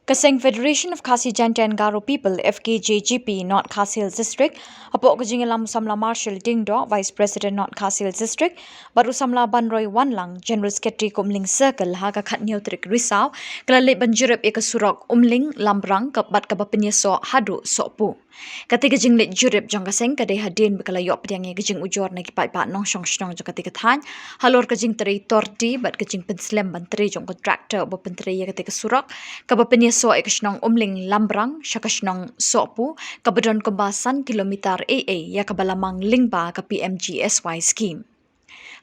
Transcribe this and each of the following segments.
Kaseng Federation of Khasi Janta and Garo People FKJGP North Khasi Hills District Apok Kajingilam Samla Marshal Dingdo Vice President North Khasi Hills District Baru Samla Banroy Wanlang General Secretary Kumling Circle Haga Khat Neutrik Risau Kelalik Banjirip Ika Surok Umling Lambrang Kabat Kabapenya So Hadu Sokpu Kati Gajing Lit Jurip Jong Kaseng Kadai Hadin Bekalayok Pediangi Gajing Ujor Nagi Pai Pat Nong Shong Shnong Jong Kati Kathan Halor Gajing Teri Torti Bat Gajing Penslem Banteri Jong Kontraktor Bo Penteri Kati Surok Kabapenya So Ekashnong Umling Lambrang Syakashnong Sokpu Kabadon Kumbasan Kilometer AA Ya Kabalamang Lingba Ka PMGSY Scheme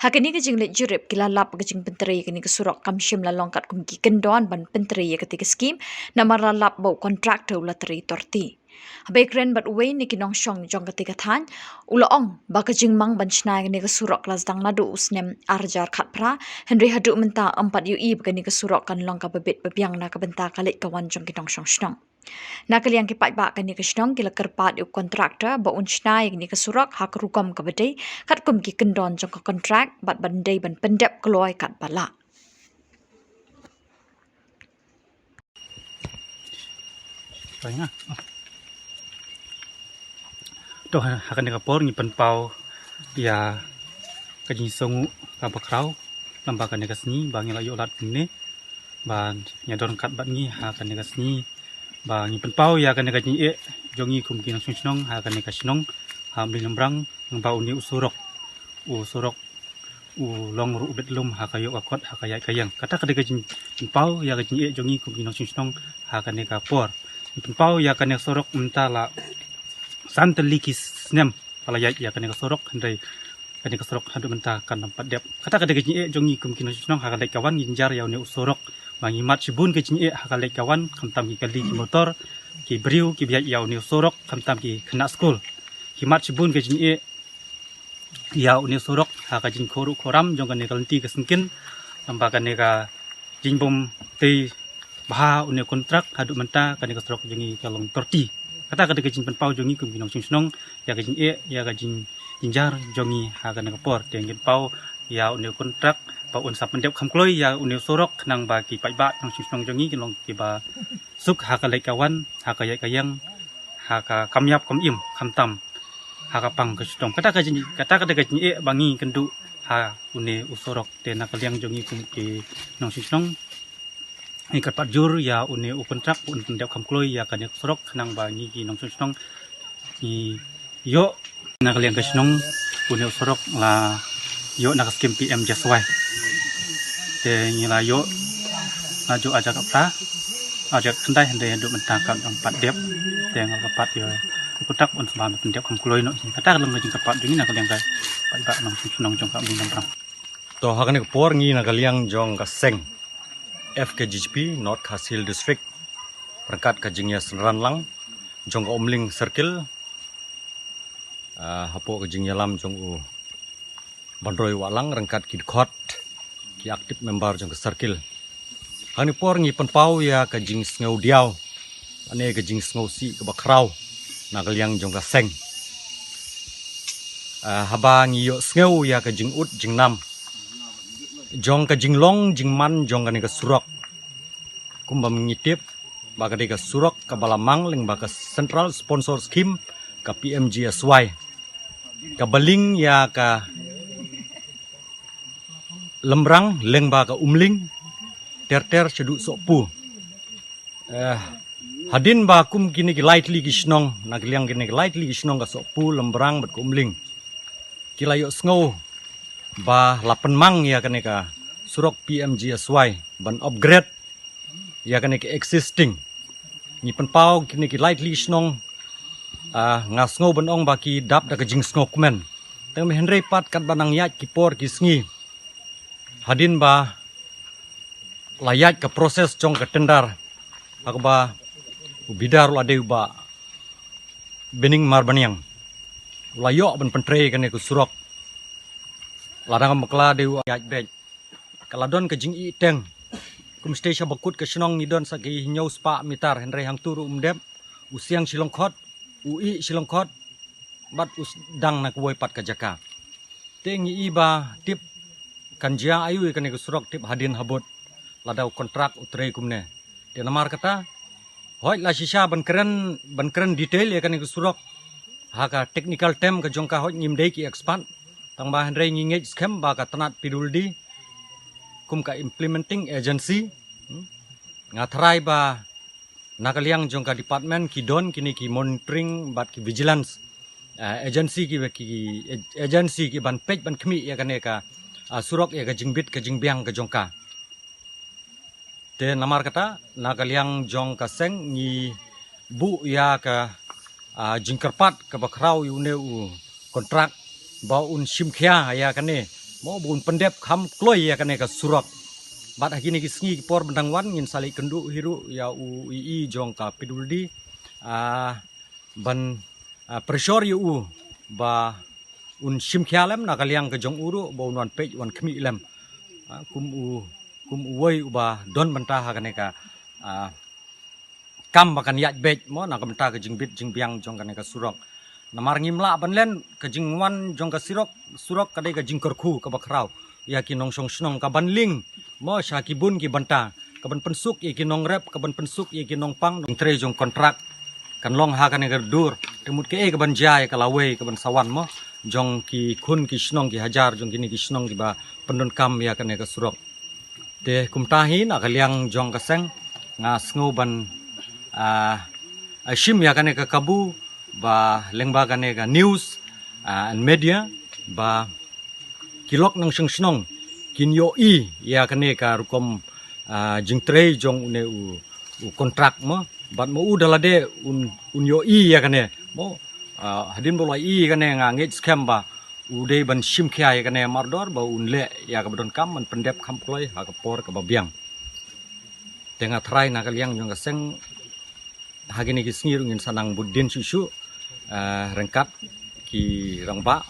Hakini kajing let jurip kilalap kajing penteri kini kesurok kamshim lalongkat kumki kendon ban penteri ya ketika skim namar lalap bau kontraktor ulateri torti. Background but way ni kinong shong jong ketika than ulaong ba kajing mang ban shnai kini kesurok lasdang nadu usnem arjar khatpra Henry hadu menta 4 UI kini kesurok kan long ka bebet bebiang na kabenta kalik kawan jong kinong shong shnong. Nakaliang kipat ba kani kasnong kila kerpat yu kontraktor ba unsnai kini kesurak hak rukom kabadai kat kum ki kendon jong ka kontrak bat bandai ban pendep keloi kat bala. Banyak. Toh akan dikapor ni penpau ya kajing songu kabakrau lambakan nekasni bangi layu lat ni ban nyadon kat bat ni akan nekasni bang penpau ya akan nekasni jongi kum kinang sunong akan nekasnong hamli lembrang ngba uni usurok long ru betlum hakayo akot hakayai kayang kata kada kajing penpau ya kajing jongi kum kinang sunong akan nekapor penpau ya akan neksorok mentala santeli kisnem palayai ya kan kesorok handai kan kesorok hadu mentah kan tempat dep kata kada kejin jongi kumkin sunong hakalai kawan ginjar ya ne usorok mangi mat sibun kejin hakalai kawan kamtam ki kali ki motor ki briu ki biak ya ne usorok kamtam ki kena school ki mat sibun kejin ya ne usorok hakajin koru koram jong kan kalenti kesengkin tambakan ne ka jingbom te bah une kontrak hadu mentah kan kesorok jongi kalong torti kata kada kajing penpau jongi kum kinong sunong ya kajing ya kajing jinjar jongi hagan kapor tengin pau ya une kontrak pa un sa pendep khamkloi ya une sorok nang ba ki pai ba nang sunong jongi kinong ki ba suk hakalai kawan hakayai kayang haka kamyap kamim kamtam hakapang kesutong kata kada kajing bangi kendu ha une usorok te nakaliang jongi kum ki nong sunong ikat pat jur ya une kontrak un pendep kamkloi ya kan sorok nang bangi ki nong sunong ki yo nakaliang kasnong une sorok la yo nak skim PM jaswai te ngila yo aju aja kapra aja kendai hende nduk mentangkan 4 dep te ngal kapat yo kontrak un sebab pendep kamkloi no kata lem ngajing kapat dingi nakaliang ka pai ba nong sunong jong ka mi nang to hakane por ngi nakaliang jong kaseng FKJGP North Khasi Hills District perkat kajingnya seneran lang jong Umling Circle hapo kajingnya lam jong u bandroi walang rengkat ki khot ki aktif member jong circle hani por ngi penpau ya kajing sngo diau ane kajing sngo si ke bakrau nakaliang jong kaseng haba ngi yo sngo ya kajing ut jing nam jong ka jinglong jingman jong kani ka surok kumba mengitip baka ka surok ka balamang ling baka central sponsor scheme ka PMGSY ka baling ya ka lembrang leng baka umling ter sedu sokpu hadin ba kum kini ki lightly kisnong nagliang kini ki lightly kisnong ka sokpu lembrang bat umling kilayo sngo ba lapan mang ya kene ka surok PMGSY ban upgrade ya kene ka existing ni penpau kini ki lightly snong ngasngo ban ong baki dap da ka jing sngo kumen teng me henry pat kat banang yat ki por ki sngi hadin ba layat ka proses jong ka tendar akba ubidar ade ba bening marbaniang layo ban pentre kene ku surok ladang makla dewa yaj bej kaladon ke jing iteng kum station bakut ke snong nidon sagi nyau spa mitar henry hang turu umdep usiang silongkhot ui silongkhot bat us dang nak woi pat ka jaka tengi iba tip kanjia ayu kan ke surok tip hadin habot ladau kontrak utrei kumne de namar kata hoi la shisha ban keren detail ya kan ke surok haka technical term ke jongka hoi ngimdei ki expand tang ba hendrei ngingej scam ba ka tanat piduldi kum ka implementing agency ngathrai ba nakaliang jongka department ki don kini ki monitoring bat ki vigilance agency ki ban pej ban khmi ya kan ka surok ya ka jingbit ka jingbiang ka jongka te namar kata nakaliang jong ka seng ni bu ya ka jingkerpat ka bakrau yu ne u kontrak ba un simkhia ya kan mo bun pendep kham kloi ya kan ka surok bat hagini ki sngi por bendang wan ngin sali kendu hiru ya u ii jong ka piduldi ban pressure yu ba un simkhia lem nakaliang ka jong uru ba un wan pej wan khmi lem kum uwei uba don benta kan ka kam bakan yat bej mo na kamta ka jingbit jingbiang jong kan ka surok namar ngimla banlen ka jingwan jong ka surok kadai ka jingkerku ka bakrau ya ki nong song snong ka banling mo sha ki bun ki banta ka ban pensuk ya ki nong rep ka ban pensuk ya ki nong pang nong tre jong kontrak kan long ha kan ka dur temut ke ka ban jai ka lawe ka ban sawan mo jong ki khun ki snong ki hajar jong kini ki snong ki ba pendon kam ya kan ka surok de kumtahin akaliang jong ka seng nga sngo ban ashim ya kan ka kabu ba lengba kan ka news and media ba kilok nang seng snong kin yo i ya kan ka rukom jingtre jong une u kontrak mo bat mo u dalade un yo i ya kan mo hadin bolai i kan nga ngej scam ba ude ban simkhia ya kan mardor ba unle ya ka badon kam man pendep kam kloi ha ka por ka babiang tengah try nakaliang jong ka seng hagini ki sngi ngin sanang budin susu rengkat ki rangba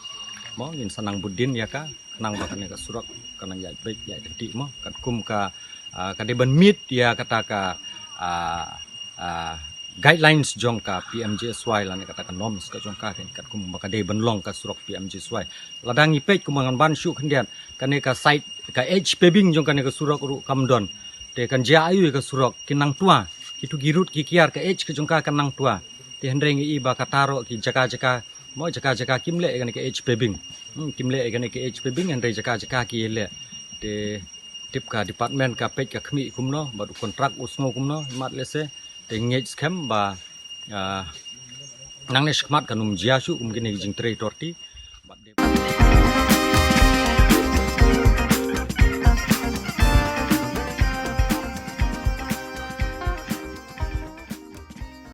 mo ngin sanang budin ya ka nang ba kan ka surok kanang ya baik ya detik mo kat kum ka de ban mit ya kata ka guidelines jong ka PMJSY lan kata ka norms ka jong ka kat kum ba ka de ban long ka surok PMJSY ladang ipej kumangan ban syu khendian kan ka site ka HP bing jong kan ka surok ru kamdon te kan ja ayu ka surok kinang tua kitu girut ki kiar ka H ka jong ka kanang tua te hendreng i ba ka taro ki jaka mo jaka kimle kan ka HP bing kimle kan ka HP bing hendrei jaka ki le te tip ka department ka pej ka khmi kumno ba kontrak usngo kumno mat lese te ngej scam ba nang ne skmat kanum jiasu kum gini jing tre torti